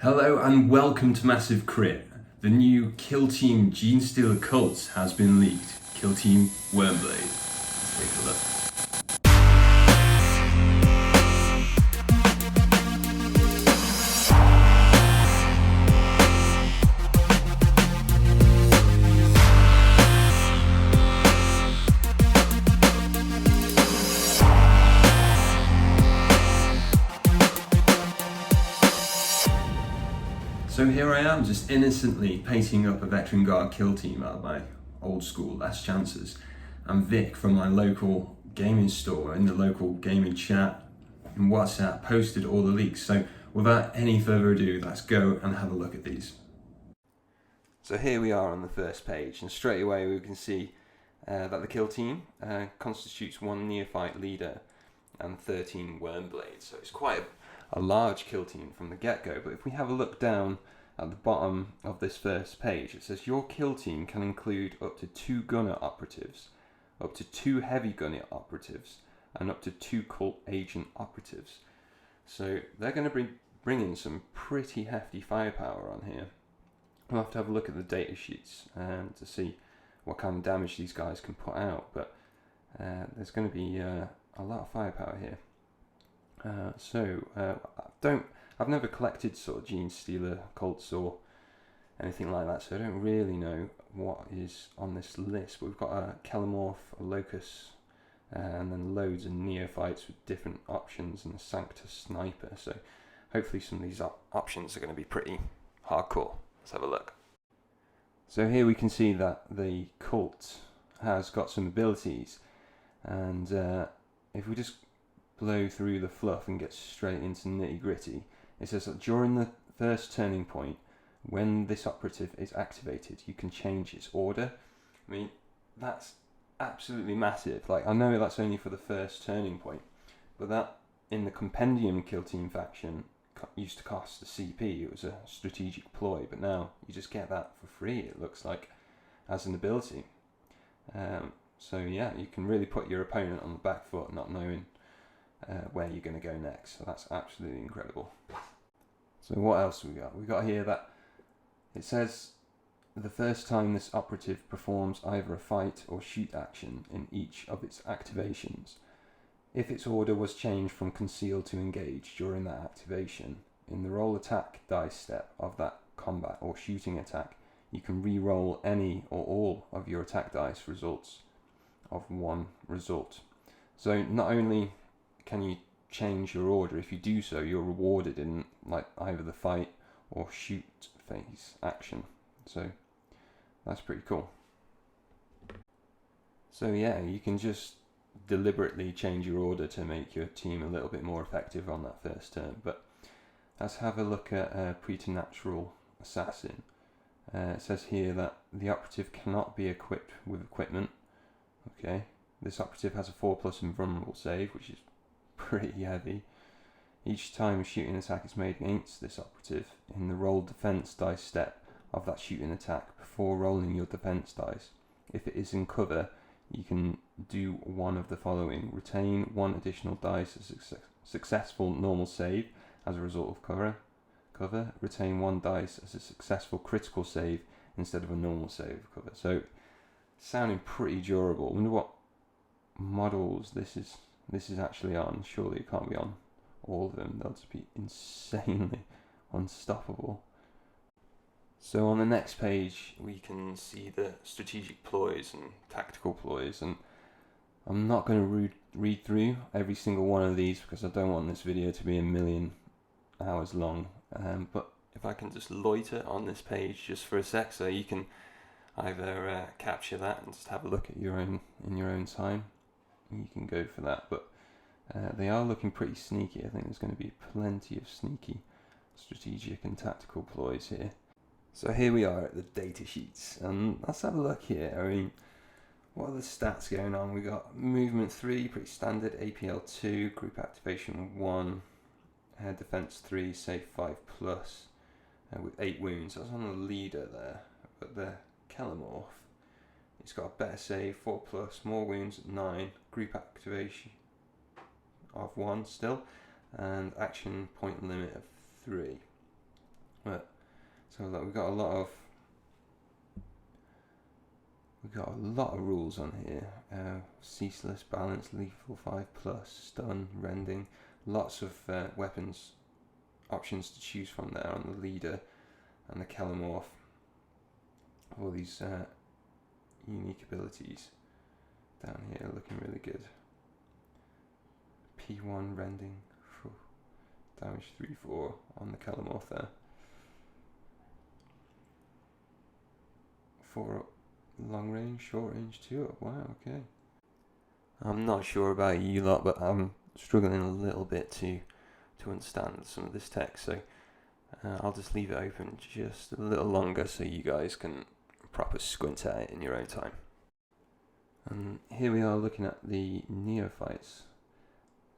Hello and welcome to Massive Crit. The new Kill Team Gene Stealer Cults has been leaked. Kill Team Wyrmblade. Let's take a look. So here I am, just innocently painting up a Veteran Guard kill team out of my old school Last Chances. And Vic from my local gaming store in the local gaming chat in WhatsApp posted all the leaks. So without any further ado, let's go and have a look at these. So here we are on the first page, and straight away we can see that the kill team constitutes one neophyte leader and 13 Wyrmblades. So it's quite a large kill team from the get-go. But if we have a look down at the bottom of this first page, it says your kill team can include up to 2 gunner operatives, up to 2 heavy gunner operatives, and up to 2 cult agent operatives. So they're going to bring in some pretty hefty firepower on here. We'll have to have a look at the data sheets to see what kind of damage these guys can put out, but there's going to be a lot of firepower here. I've never collected sort of Gene Stealer cults or anything like that, so I don't really know what is on this list. But we've got a Kelemorph, a Locust, and then loads of neophytes with different options, and a Sanctus Sniper. So hopefully some of these options are going to be pretty hardcore. Let's have a look. So here we can see that the cult has got some abilities, and if we just blow through the fluff and get straight into nitty gritty, it says that during the first turning point, when this operative is activated, you can change its order. I mean, that's absolutely massive. Like, I know that's only for the first turning point, but that in the Compendium Kill Team faction used to cost a CP. It was a strategic ploy, but now you just get that for free, it looks like, as an ability. So yeah, you can really put your opponent on the back foot not knowing where you're going to go next. So that's absolutely incredible. So what else have we got? We got here that it says the first time this operative performs either a fight or shoot action in each of its activations, if its order was changed from conceal to engage during that activation, in the roll attack dice step of that combat or shooting attack, you can re-roll any or all of your attack dice results of one result. So not only can you change your order, if you do so, you're rewarded in like either the fight or shoot phase action. So that's pretty cool. So yeah, you can just deliberately change your order to make your team a little bit more effective on that first turn. But let's have a look at Preternatural Assassin. It says here that the operative cannot be equipped with equipment. Okay, this operative has a 4+ invulnerable save, which is pretty heavy. Each time a shooting attack is made against this operative, in the roll defense dice step of that shooting attack, before rolling your defense dice, if it is in cover, you can do one of the following: retain 1 additional dice as a successful normal save as a result of cover, retain 1 dice as a successful critical save instead of a normal save of cover. So sounding pretty durable. I wonder what models this is actually on. Surely it can't be on all of them. They'll just be insanely unstoppable. So on the next page we can see the strategic ploys and tactical ploys, and I'm not going to read through every single one of these because I don't want this video to be a million hours long, but if I can just loiter on this page just for a sec, so you can either capture that and just have a look at in your own time, you can go for that. But they are looking pretty sneaky. I think there's going to be plenty of sneaky strategic and tactical ploys here. So here we are at the data sheets, and let's have a look here. I mean, what are the stats going on? We got movement 3, pretty standard, APL 2, group activation 1, defense 3, save 5+, with 8 wounds. I was on the leader there, but the Kelemorph, it's got a better save, 4+, more wounds at 9, group activation of 1 still, and action point limit of 3. But so look, we've got a lot of rules on here. Ceaseless, balance, lethal 5+, stun, rending. Lots of weapons options to choose from there on the leader and the Kellamorph. All these unique abilities down here looking really good. P1 rending, damage 3-4 on the Kellamorph there. 4 up, long range, short range 2 up. Wow, okay. I'm not sure about you lot, but I'm struggling a little bit to understand some of this text, so I'll just leave it open just a little longer so you guys can proper squint at it in your own time. And here we are looking at the neophytes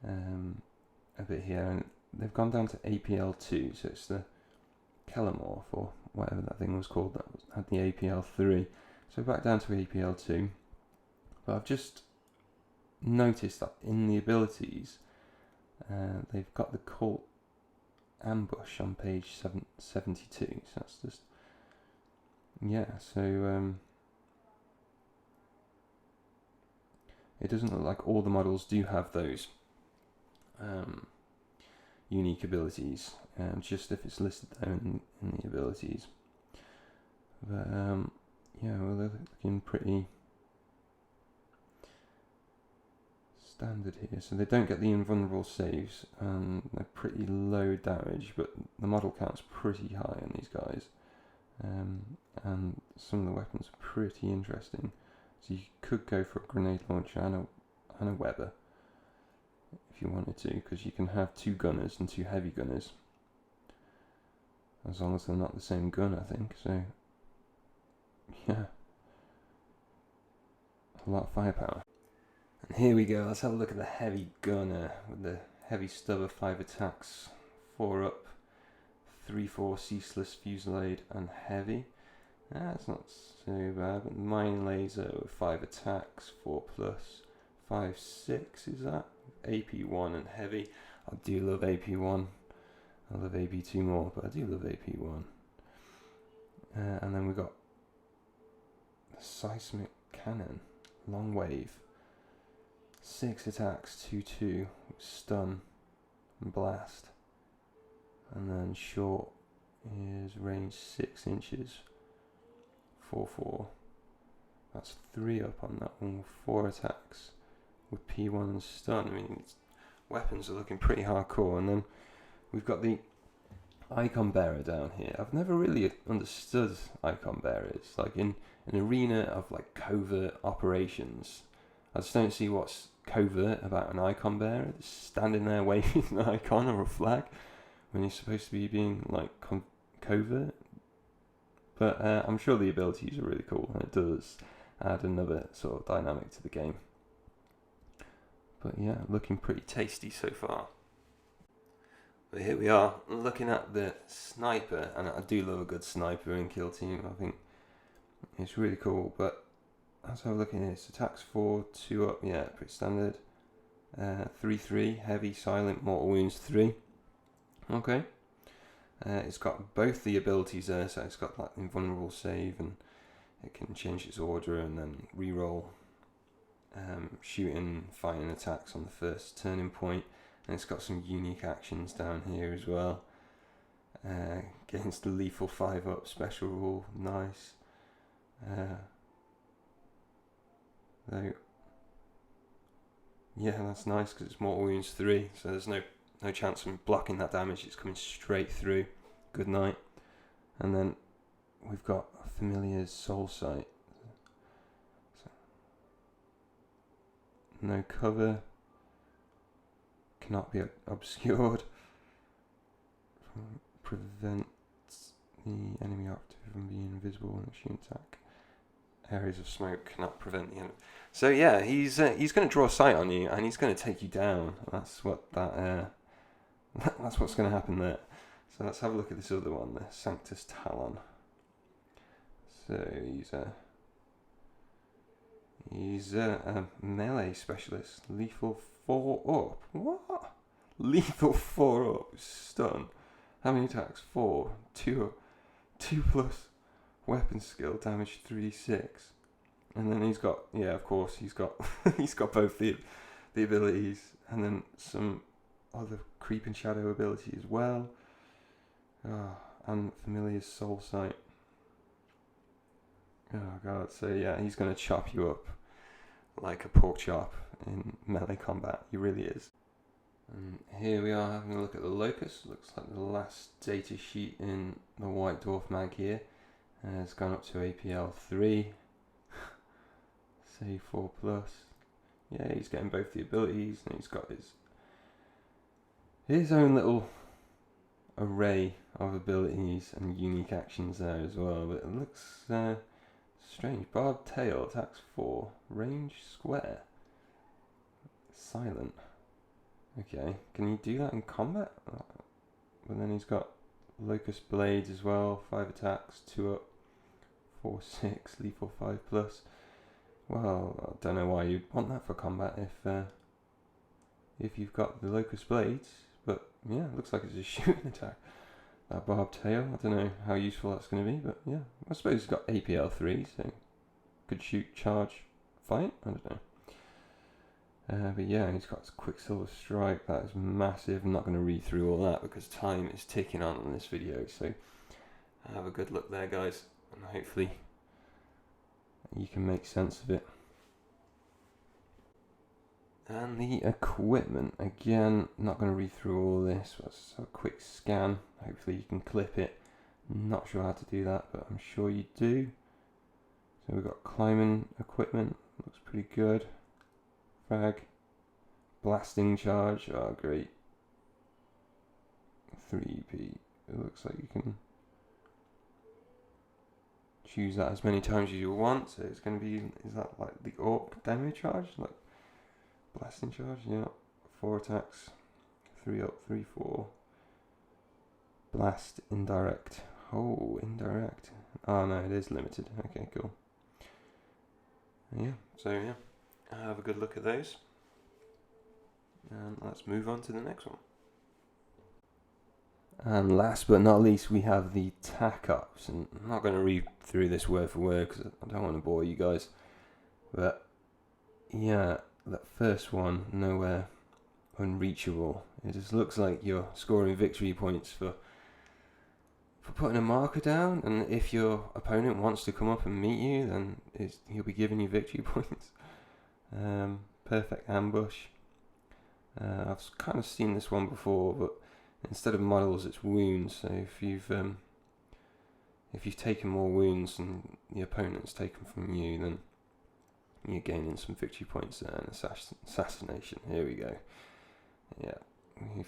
a bit here, and they've gone down to APL2, so it's the Kellamorph or whatever that thing was called that had the APL3, so back down to APL2. But I've just noticed that in the abilities they've got the Cult Ambush on page 72, so that's just, yeah, so it doesn't look like all the models do have those unique abilities, just if it's listed there in the abilities. But yeah, well, they're looking pretty standard here, so they don't get the invulnerable saves, and they're pretty low damage, but the model count's pretty high on these guys, and some of the weapons are pretty interesting. So you could go for a grenade launcher and a Weber if you wanted to, because you can have 2 gunners and 2 heavy gunners, as long as they're not the same gun, I think. So yeah, a lot of firepower. And here we go, let's have a look at the heavy gunner with the heavy stubber, 5 attacks, 4 up, 3-4 ceaseless, fusillade and heavy. That's not so bad. But mine laser with 5 attacks, 4+, 5-6 is that? AP1 and heavy. I do love AP1. I love AP2 more, but I do love AP1. And then we've got the seismic cannon, long wave, 6 attacks, 2-2, stun and blast. And then short is range 6 inches, 4-4. That's 3 up on that one with 4 attacks with P1 and stun. I mean, weapons are looking pretty hardcore. And then we've got the icon bearer down here. I've never really understood icon bearers. Like in an arena of like covert operations, I just don't see what's covert about an icon bearer just standing there waving an icon or a flag when you're supposed to be being like covert. But I'm sure the abilities are really cool, and it does add another sort of dynamic to the game. But yeah, looking pretty tasty so far. But here we are, looking at the sniper, and I do love a good sniper in Kill Team. I think it's really cool. But let's have a look at this. Attacks 4, 2 up, yeah, pretty standard. 3-3, heavy, silent, mortal wounds 3. Okay. It's got both the abilities there, so it's got like invulnerable save, and it can change its order and then reroll shooting, fighting attacks on the first turning point. And it's got some unique actions down here as well. Against the lethal 5 up special rule, nice. Though, yeah, that's nice because it's mortal wounds 3, so there's no chance of blocking that damage. It's coming straight through. Good night. And then we've got Familiar's Soul Sight. So, no cover. Cannot be obscured. Prevents the enemy operative from being invisible when shooting attack. Areas of smoke cannot prevent the enemy. So yeah, he's going to draw sight on you, and he's going to take you down. That's what that's what's going to happen there. So let's have a look at this other one, the Sanctus Talon. So he's a melee specialist, lethal 4 up. What? Lethal 4 up, stun. How many attacks? 4. 2 plus weapon skill, damage 3-6. And then he's got, yeah, of course, he's got he's got both the abilities, and then some other creep and shadow ability as well. And familiar soul sight. Oh god, so yeah, he's gonna chop you up like a pork chop in melee combat. He really is. And here we are having a look at the Locust. Looks like the last data sheet in the White Dwarf mag here. It's gone up to APL 3. Say 4 plus. Yeah, he's getting both the abilities, and he's got his own little array of abilities and unique actions there as well. But it looks strange. Barbed tail, attacks 4, range square, silent. Okay, can you do that in combat? But then he's got Locust blades as well, 5 attacks, 2 up, 4-6, lethal 5 plus. Well, I don't know why you'd want that for combat if you've got the Locust blades, but yeah, it looks like it's a shooting attack. That barbed tail, I don't know how useful that's going to be, but yeah, I suppose it's got APL 3, so could shoot, charge, fight, I don't know. But yeah, he's got Quicksilver Strike, that is massive. I'm not going to read through all that because time is ticking on this video, so have a good look there, guys, and hopefully you can make sense of it. And the equipment, again, not going to read through all this, but just a quick scan. Hopefully you can clip it. Not sure how to do that, but I'm sure you do. So we've got climbing equipment, looks pretty good. Frag, blasting charge, oh great. 3p, it looks like you can choose that as many times as you want, so it's going to be, is that like the orc demo charge? Like blasting charge, yeah. 4 attacks, 3 up, 3, 4. Blast, indirect. Oh, indirect. Oh no, it is limited. Okay, cool. Yeah, so yeah, have a good look at those. And let's move on to the next one. And last but not least, we have the Tackups. And I'm not going to read through this word for word because I don't want to bore you guys. But yeah, that first one, nowhere unreachable. It just looks like you're scoring victory points for putting a marker down, and if your opponent wants to come up and meet you, then he'll be giving you victory points. Perfect ambush. I've kind of seen this one before, but instead of models, it's wounds. So if you've taken more wounds than the opponent's taken from you, then you're gaining some victory points there. And assassination. Here we go. Yeah, we've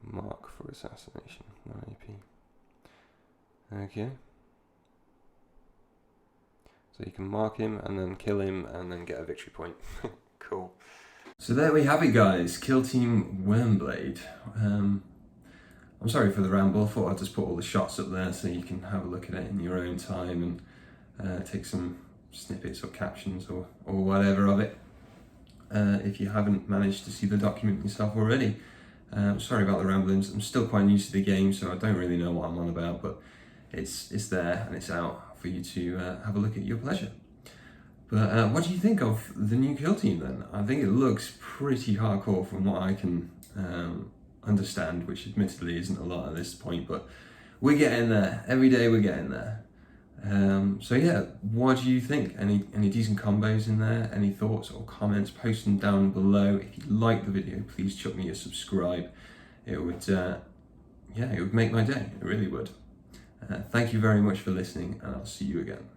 mark for assassination. 1 AP. Okay. So you can mark him and then kill him and then get a victory point. Cool. So there we have it, guys. Kill Team Wyrmblade. I'm sorry for the ramble. I thought I'd just put all the shots up there so you can have a look at it in your own time and take some snippets or captions or whatever of it. If you haven't managed to see the document yourself already. Sorry about the ramblings. I'm still quite new to the game, so I don't really know what I'm on about, but it's there and it's out for you to have a look at your pleasure. But what do you think of the new kill team then? I think it looks pretty hardcore from what I can understand, which admittedly isn't a lot at this point, but we're getting there. Every day we're getting there. So yeah, what do you think? Any decent combos in there? Any thoughts or comments? Post them down below. If you like the video, please chuck me a subscribe. It would, it would make my day. It really would. Thank you very much for listening, and I'll see you again.